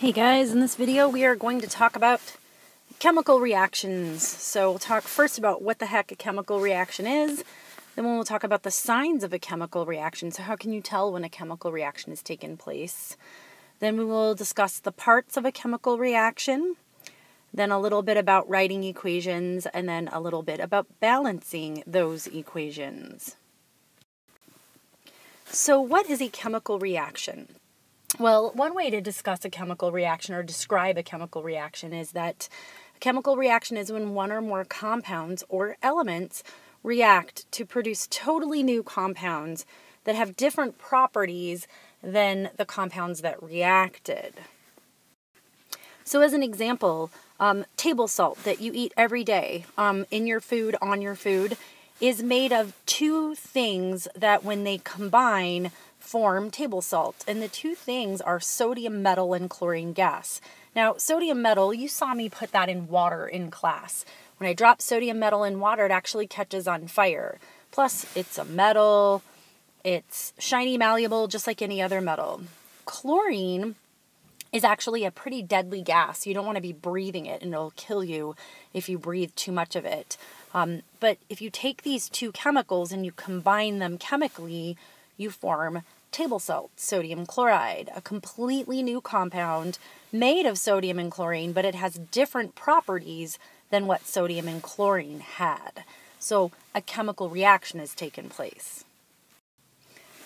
Hey guys, in this video we are going to talk about chemical reactions. So we'll talk first about what the heck a chemical reaction is, then we'll talk about the signs of a chemical reaction. So how can you tell when a chemical reaction has taken place? Then we will discuss the parts of a chemical reaction, then a little bit about writing equations, and then a little bit about balancing those equations. So what is a chemical reaction? Well, one way to discuss a chemical reaction or describe a chemical reaction is that a chemical reaction is when one or more compounds or elements react to produce totally new compounds that have different properties than the compounds that reacted. So as an example, table salt that you eat every day in your food, on your food, is made of two things that when they combine form table salt, and the two things are sodium metal and chlorine gas. Now, sodium metal, you saw me put that in water in class. When I drop sodium metal in water, it actually catches on fire. Plus, it's a metal, it's shiny, malleable, just like any other metal. Chlorine is actually a pretty deadly gas. You don't want to be breathing it, and it'll kill you if you breathe too much of it. But if you take these two chemicals and you combine them chemically, you form table salt, sodium chloride, a completely new compound made of sodium and chlorine, but it has different properties than what sodium and chlorine had. So a chemical reaction has taken place.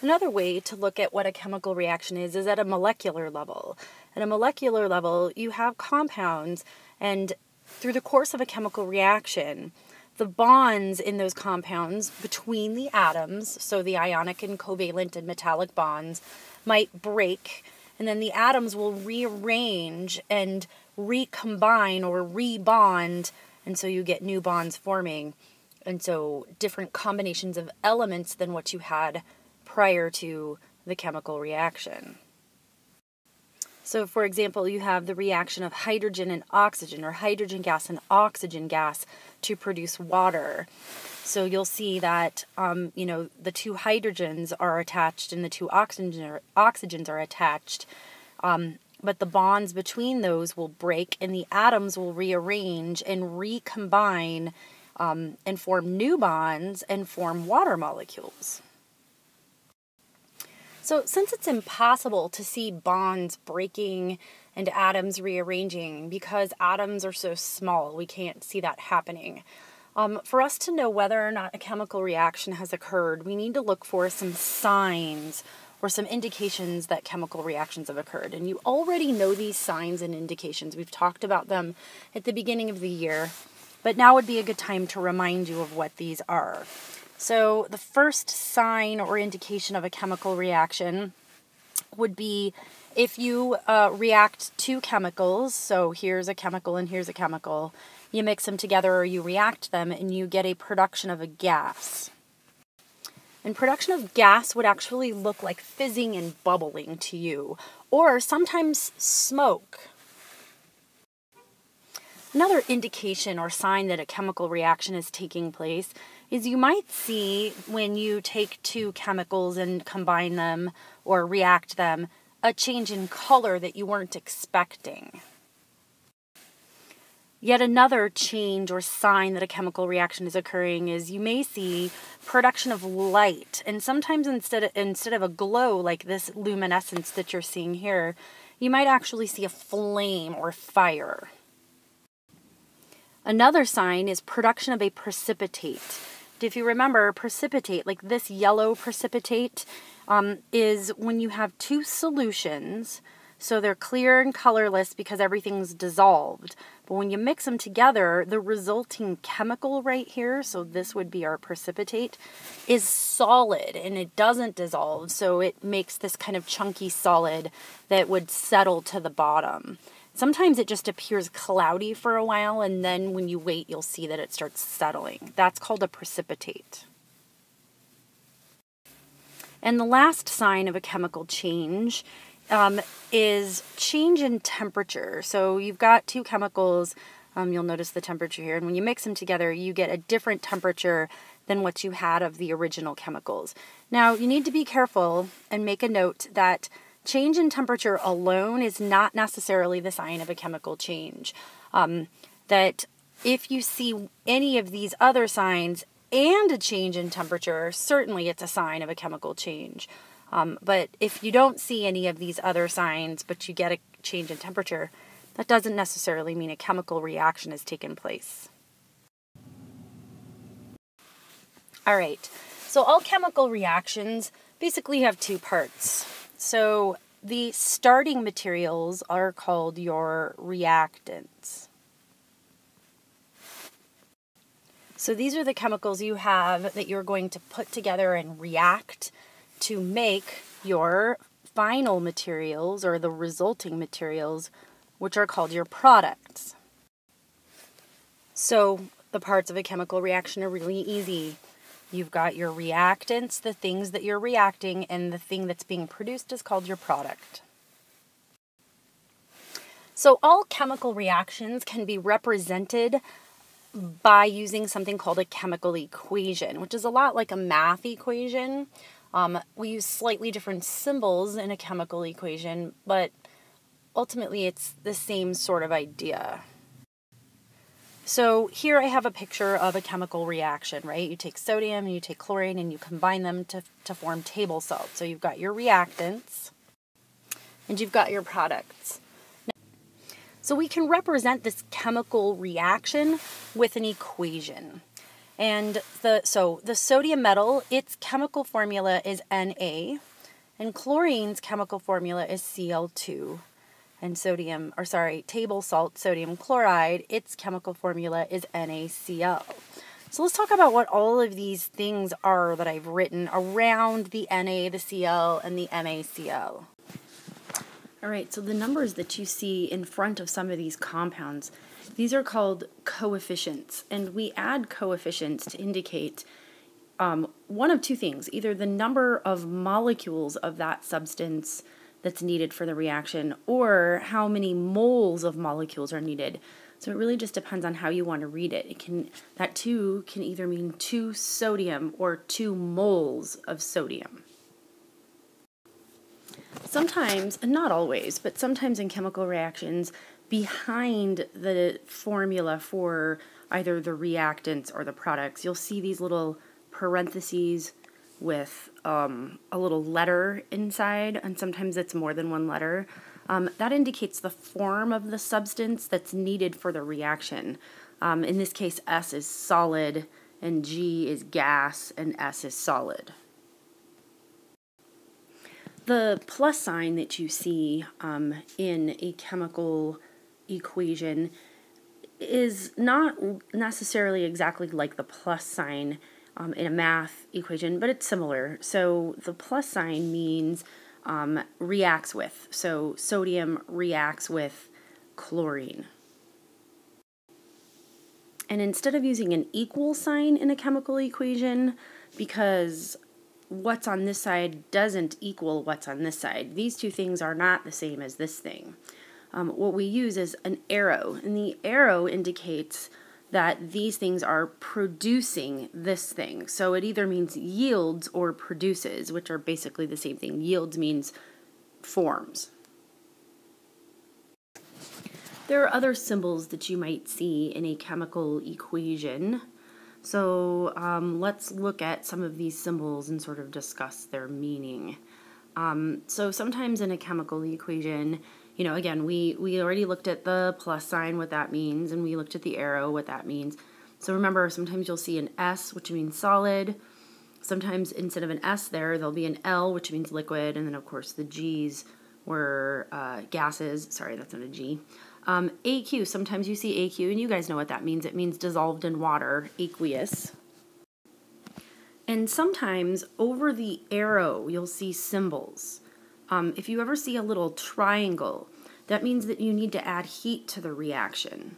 Another way to look at what a chemical reaction is at a molecular level. At a molecular level, you have compounds, and through the course of a chemical reaction, the bonds in those compounds between the atoms, so the ionic and covalent and metallic bonds, might break, and then the atoms will rearrange and recombine or rebond, and so you get new bonds forming, and so different combinations of elements than what you had prior to the chemical reaction. So, for example, you have the reaction of hydrogen and oxygen, or hydrogen gas and oxygen gas, to produce water. So you'll see that, the two hydrogens are attached and the two oxygens are attached, but the bonds between those will break and the atoms will rearrange and recombine and form new bonds and form water molecules. So since it's impossible to see bonds breaking and atoms rearranging because atoms are so small, we can't see that happening. For us to know whether or not a chemical reaction has occurred, we need to look for some signs or some indications that chemical reactions have occurred. And you already know these signs and indications. We've talked about them at the beginning of the year, but now would be a good time to remind you of what these are. So the first sign or indication of a chemical reaction would be if you react two chemicals, so here's a chemical and here's a chemical, you mix them together or you react them and you get a production of a gas. And production of gas would actually look like fizzing and bubbling to you, or sometimes smoke. Another indication or sign that a chemical reaction is taking place is you might see when you take two chemicals and combine them or react them, a change in color that you weren't expecting. Yet another change or sign that a chemical reaction is occurring is you may see production of light, and sometimes instead of a glow like this luminescence that you're seeing here, you might actually see a flame or fire. Another sign is production of a precipitate. If you remember, precipitate, like this yellow precipitate, is when you have two solutions, so they're clear and colorless because everything's dissolved. But when you mix them together, the resulting chemical right here, so this would be our precipitate, is solid and it doesn't dissolve, so it makes this kind of chunky solid that would settle to the bottom. Sometimes it just appears cloudy for a while, and then when you wait, you'll see that it starts settling. That's called a precipitate. And the last sign of a chemical change is change in temperature. So you've got two chemicals, you'll notice the temperature here, and when you mix them together, you get a different temperature than what you had of the original chemicals. Now, you need to be careful and make a note that change in temperature alone is not necessarily the sign of a chemical change. That if you see any of these other signs and a change in temperature, certainly it's a sign of a chemical change. But if you don't see any of these other signs, but you get a change in temperature, that doesn't necessarily mean a chemical reaction has taken place. All right, so all chemical reactions basically have two parts. So the starting materials are called your reactants. So these are the chemicals you have that you're going to put together and react to make your final materials or the resulting materials, which are called your products. So the parts of a chemical reaction are really easy. You've got your reactants, the things that you're reacting, and the thing that's being produced is called your product. So all chemical reactions can be represented by using something called a chemical equation, which is a lot like a math equation. We use slightly different symbols in a chemical equation, but ultimately it's the same sort of idea. So here I have a picture of a chemical reaction, right? You take sodium and you take chlorine and you combine them to form table salt. So you've got your reactants and you've got your products. So we can represent this chemical reaction with an equation. And the sodium metal, its chemical formula is Na, and chlorine's chemical formula is Cl2. And table salt sodium chloride, its chemical formula is NaCl. So let's talk about what all of these things are that I've written around the Na, the Cl, and the NaCl. All right, so the numbers that you see in front of some of these compounds, these are called coefficients, and we add coefficients to indicate one of two things, either the number of molecules of that substance that's needed for the reaction, or how many moles of molecules are needed. So it really just depends on how you want to read it. That 2 can either mean 2 sodium or 2 moles of sodium. Sometimes, and not always, but sometimes in chemical reactions, behind the formula for either the reactants or the products, you'll see these little parentheses with a little letter inside, and sometimes it's more than one letter. That indicates the form of the substance that's needed for the reaction. In this case, S is solid, and G is gas, and S is solid. The plus sign that you see in a chemical equation is not necessarily exactly like the plus sign in a math equation, but it's similar. So the plus sign means reacts with. So sodium reacts with chlorine. And instead of using an equal sign in a chemical equation, because what's on this side doesn't equal what's on this side, these two things are not the same as this thing. What we use is an arrow, and the arrow indicates that these things are producing this thing. So it either means yields or produces, which are basically the same thing. Yields means forms. There are other symbols that you might see in a chemical equation. So let's look at some of these symbols and sort of discuss their meaning. So sometimes in a chemical equation, again, we already looked at the plus sign, what that means, and we looked at the arrow, what that means. So remember, sometimes you'll see an S, which means solid. Sometimes instead of an S there'll be an L, which means liquid, and then of course the G's were gases. Sorry, that's not a G. AQ, sometimes you see AQ, and you guys know what that means. It means dissolved in water, aqueous. And sometimes over the arrow, you'll see symbols. If you ever see a little triangle, that means that you need to add heat to the reaction.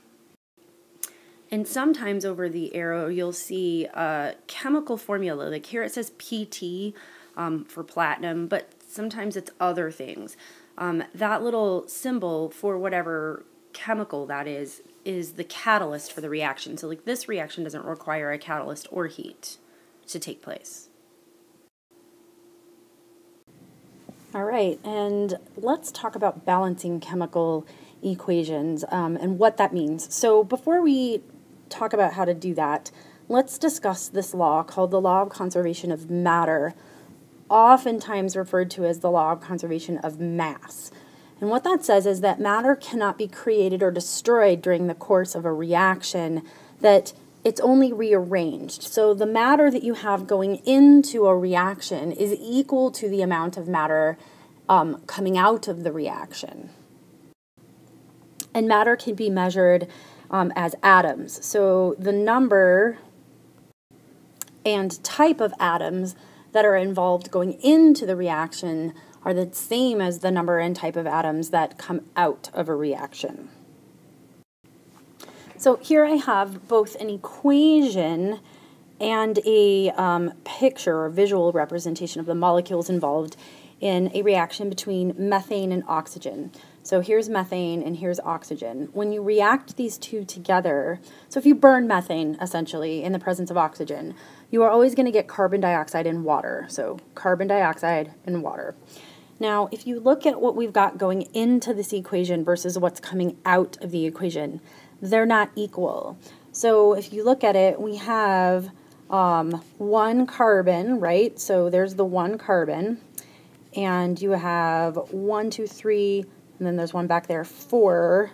And sometimes over the arrow, you'll see a chemical formula. Like here it says PT for platinum, but sometimes it's other things. That little symbol for whatever chemical that is the catalyst for the reaction. So like this reaction doesn't require a catalyst or heat to take place. All right, and let's talk about balancing chemical equations and what that means. So before we talk about how to do that, let's discuss this law called the law of conservation of matter, oftentimes referred to as the law of conservation of mass. And what that says is that matter cannot be created or destroyed during the course of a reaction, that it's only rearranged. So the matter that you have going into a reaction is equal to the amount of matter coming out of the reaction. And matter can be measured as atoms. So the number and type of atoms that are involved going into the reaction are the same as the number and type of atoms that come out of a reaction. So here I have both an equation and a picture or visual representation of the molecules involved in a reaction between methane and oxygen. So here's methane and here's oxygen. When you react these two together, so if you burn methane essentially in the presence of oxygen, you are always going to get carbon dioxide and water. So carbon dioxide and water. Now, if you look at what we've got going into this equation versus what's coming out of the equation, they're not equal. So if you look at it, we have one carbon, right? So there's the one carbon, and you have 1, 2, 3, and then there's one back there, 4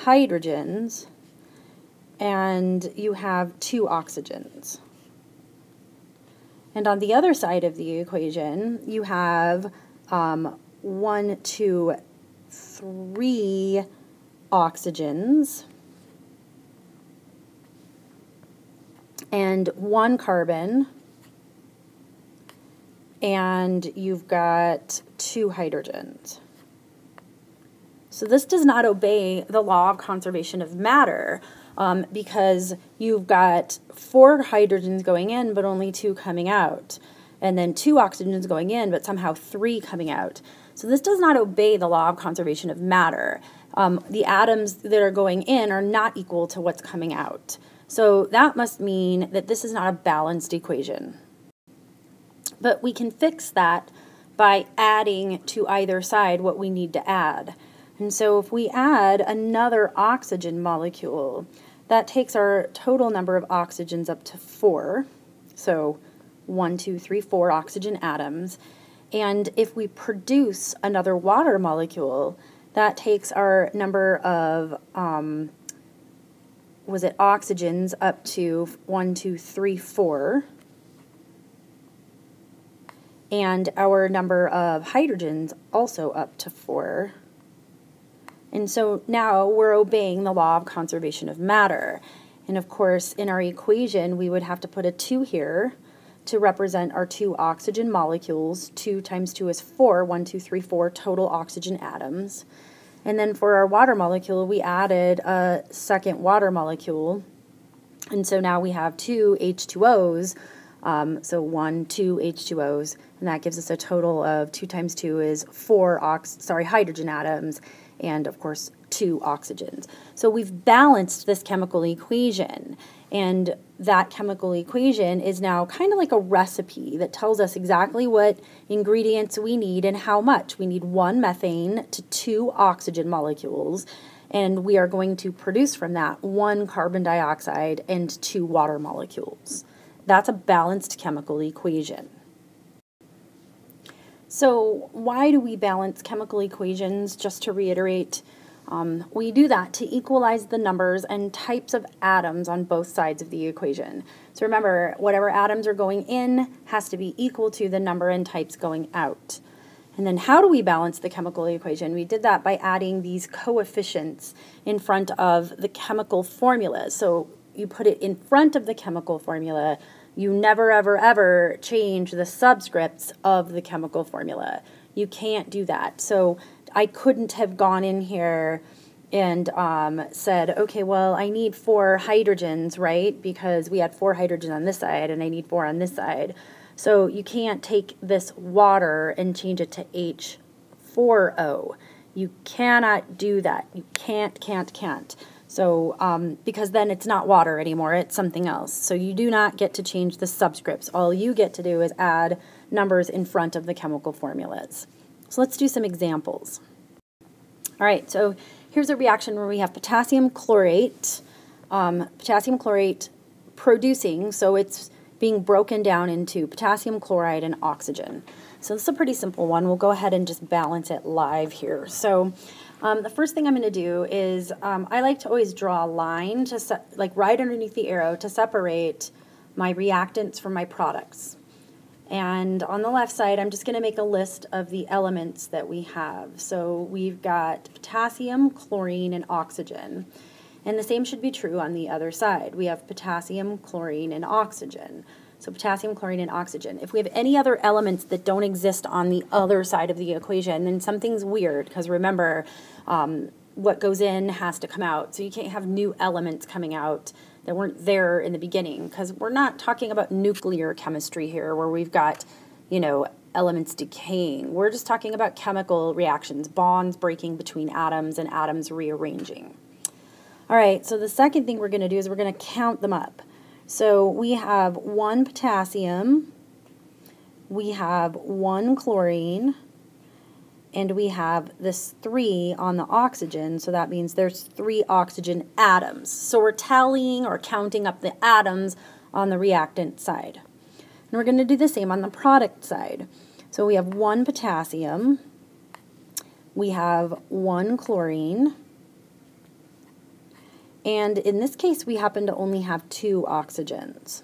hydrogens, and you have 2 oxygens. And on the other side of the equation, you have 1, 2, 3 oxygens and 1 carbon, and you've got 2 hydrogens. So this does not obey the law of conservation of matter because you've got 4 hydrogens going in but only 2 coming out, and then 2 oxygens going in but somehow 3 coming out. So this does not obey the law of conservation of matter. The atoms that are going in are not equal to what's coming out. So that must mean that this is not a balanced equation. But we can fix that by adding to either side what we need to add. And so if we add another oxygen molecule, that takes our total number of oxygens up to 4. So 1, 2, 3, 4 oxygen atoms. And if we produce another water molecule, that takes our number of, oxygens up to 1, 2, 3, 4. And our number of hydrogens also up to 4. And so now we're obeying the law of conservation of matter. And of course, in our equation, we would have to put a 2 here to represent our 2 oxygen molecules. 2 times 2 is 4, 1, 2, 3, 4 total oxygen atoms. And then for our water molecule, we added a second water molecule. And so now we have 2 H2Os, so 1, 2 H2Os, and that gives us a total of 2 times 2 is 4 hydrogen atoms, and of course 2 oxygens. So we've balanced this chemical equation, and that chemical equation is now kind of like a recipe that tells us exactly what ingredients we need and how much. We need 1 methane to 2 oxygen molecules, and we are going to produce from that 1 carbon dioxide and 2 water molecules. That's a balanced chemical equation. So why do we balance chemical equations? Just to reiterate, we do that to equalize the numbers and types of atoms on both sides of the equation. So remember, whatever atoms are going in has to be equal to the number and types going out. And then how do we balance the chemical equation? We did that by adding these coefficients in front of the chemical formula. So you put it in front of the chemical formula. You never, ever, ever change the subscripts of the chemical formula. You can't do that. So I couldn't have gone in here and said, okay, well, I need 4 hydrogens, right? Because we had 4 hydrogens on this side and I need 4 on this side. So you can't take this water and change it to H4O. You cannot do that. You can't. So, because then it's not water anymore, it's something else. So you do not get to change the subscripts. All you get to do is add numbers in front of the chemical formulas. So let's do some examples. All right, so here's a reaction where we have potassium chlorate producing, so it's being broken down into potassium chloride and oxygen. So this is a pretty simple one. We'll go ahead and just balance it live here. So the first thing I'm going to do is I like to always draw a line to like right underneath the arrow to separate my reactants from my products. And on the left side, I'm just going to make a list of the elements that we have. So we've got potassium, chlorine, and oxygen. And the same should be true on the other side. We have potassium, chlorine, and oxygen. So potassium, chlorine, and oxygen. If we have any other elements that don't exist on the other side of the equation, then something's weird, because remember, what goes in has to come out. So you can't have new elements coming out that weren't there in the beginning, because we're not talking about nuclear chemistry here where we've got, you know, elements decaying. We're just talking about chemical reactions, bonds breaking between atoms and atoms rearranging. All right, so the second thing we're going to do is we're going to count them up. So we have 1 potassium, we have 1 chlorine, and we have this 3 on the oxygen, so that means there's 3 oxygen atoms. So we're tallying or counting up the atoms on the reactant side. And we're going to do the same on the product side. So we have 1 potassium, we have 1 chlorine, and in this case we happen to only have 2 oxygens.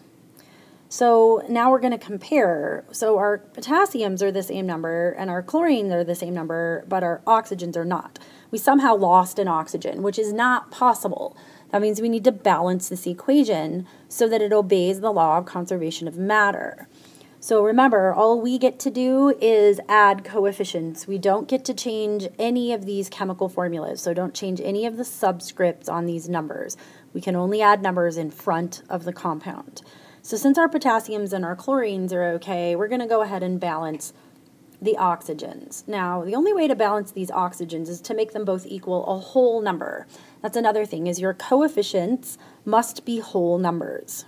So now we're going to compare. So our potassiums are the same number and our chlorines are the same number, but our oxygens are not. We somehow lost an oxygen, which is not possible. That means we need to balance this equation so that it obeys the law of conservation of matter. So remember, all we get to do is add coefficients. We don't get to change any of these chemical formulas, so don't change any of the subscripts on these numbers. We can only add numbers in front of the compound. So since our potassiums and our chlorines are okay, we're going to go ahead and balance the oxygens. Now, the only way to balance these oxygens is to make them both equal a whole number. That's another thing, is your coefficients must be whole numbers.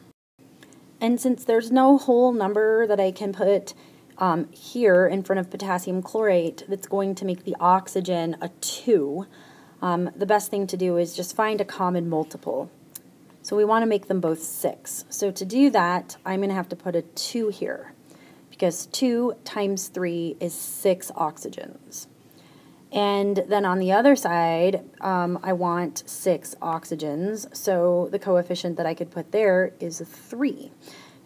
And since there's no whole number that I can put here in front of potassium chlorate that's going to make the oxygen a 2, the best thing to do is just find a common multiple. So we want to make them both 6. So to do that, I'm going to have to put a 2 here, because 2 times 3 is 6 oxygens. And then on the other side, I want 6 oxygens, so the coefficient that I could put there is 3.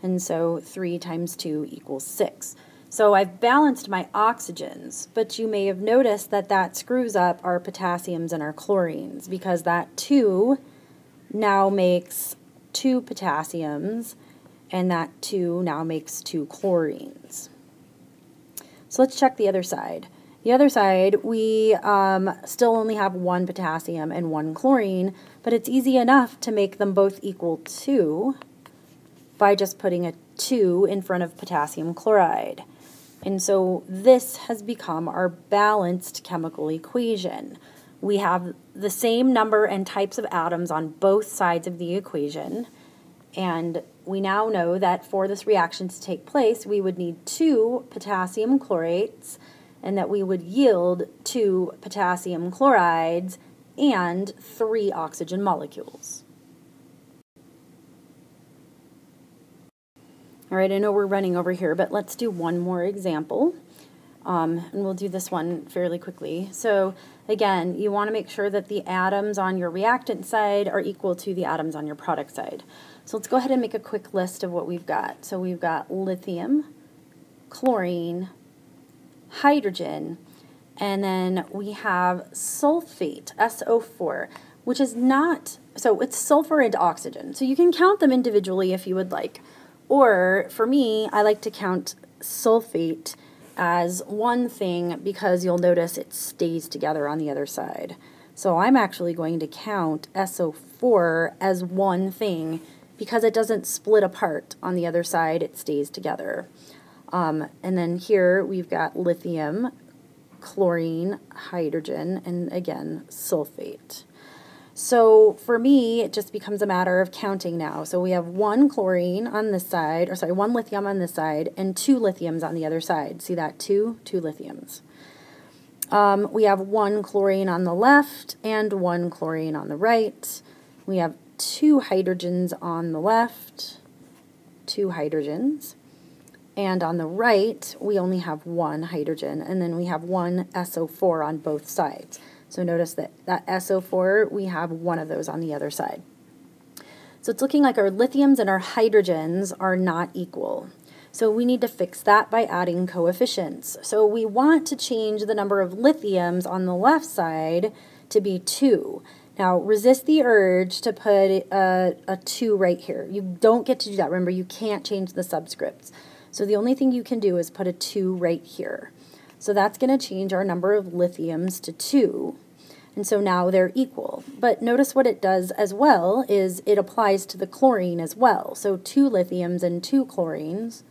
And so 3 times 2 equals 6. So I've balanced my oxygens, but you may have noticed that that screws up our potassiums and our chlorines, because that 2 now makes 2 potassiums, and that 2 now makes 2 chlorines. So let's check the other side. The other side, we still only have 1 potassium and 1 chlorine, but it's easy enough to make them both equal 2 by just putting a 2 in front of potassium chloride. And so this has become our balanced chemical equation. We have the same number and types of atoms on both sides of the equation, and we now know that for this reaction to take place, we would need 2 potassium chlorates, and that we would yield 2 potassium chlorides and 3 oxygen molecules. All right, I know we're running over here, but let's do one more example, and we'll do this one fairly quickly. So again, you want to make sure that the atoms on your reactant side are equal to the atoms on your product side. So let's go ahead and make a quick list of what we've got. So we've got lithium, chlorine, hydrogen, and then we have sulfate, SO4, which is not, so it's sulfur and oxygen. So you can count them individually if you would like. Or for me, I like to count sulfate as one thing because you'll notice it stays together on the other side. So I'm actually going to count SO4 as one thing because it doesn't split apart on the other side, it stays together. And then here we've got lithium, chlorine, hydrogen, and again, sulfate. So for me, it just becomes a matter of counting now. So we have one chlorine on this side, or sorry, one lithium on this side, and two lithiums on the other side. See that? Two lithiums. We have one chlorine on the left and one chlorine on the right. We have two hydrogens on the left, two hydrogens. And on the right, we only have one hydrogen, and then we have one SO4 on both sides. So notice that SO4, we have one of those on the other side. So it's looking like our lithiums and our hydrogens are not equal. So we need to fix that by adding coefficients. So we want to change the number of lithiums on the left side to be 2. Now resist the urge to put a 2 right here. You don't get to do that. Remember, you can't change the subscripts. So the only thing you can do is put a 2 right here. So that's going to change our number of lithiums to 2. And so now they're equal. But notice what it does as well is it applies to the chlorine as well. So 2 lithiums and 2 chlorines.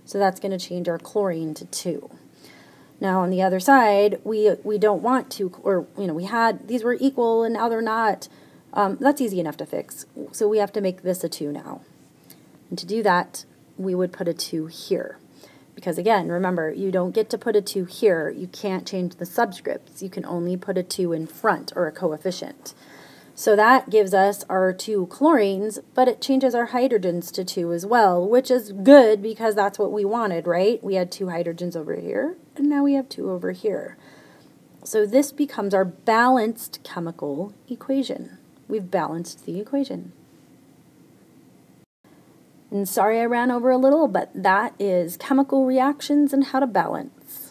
So that's going to change our chlorine to 2. Now on the other side, we don't want to, or we had, these were equal and now they're not. That's easy enough to fix. So we have to make this a 2 now. And to do that, we would put a 2 here. Because again, remember, you don't get to put a 2 here. You can't change the subscripts. You can only put a 2 in front, or a coefficient. So that gives us our 2 chlorines, but it changes our hydrogens to 2 as well, which is good because that's what we wanted, right? We had 2 hydrogens over here, and now we have 2 over here. So this becomes our balanced chemical equation. We've balanced the equation. And sorry I ran over a little, but that is chemical reactions and how to balance.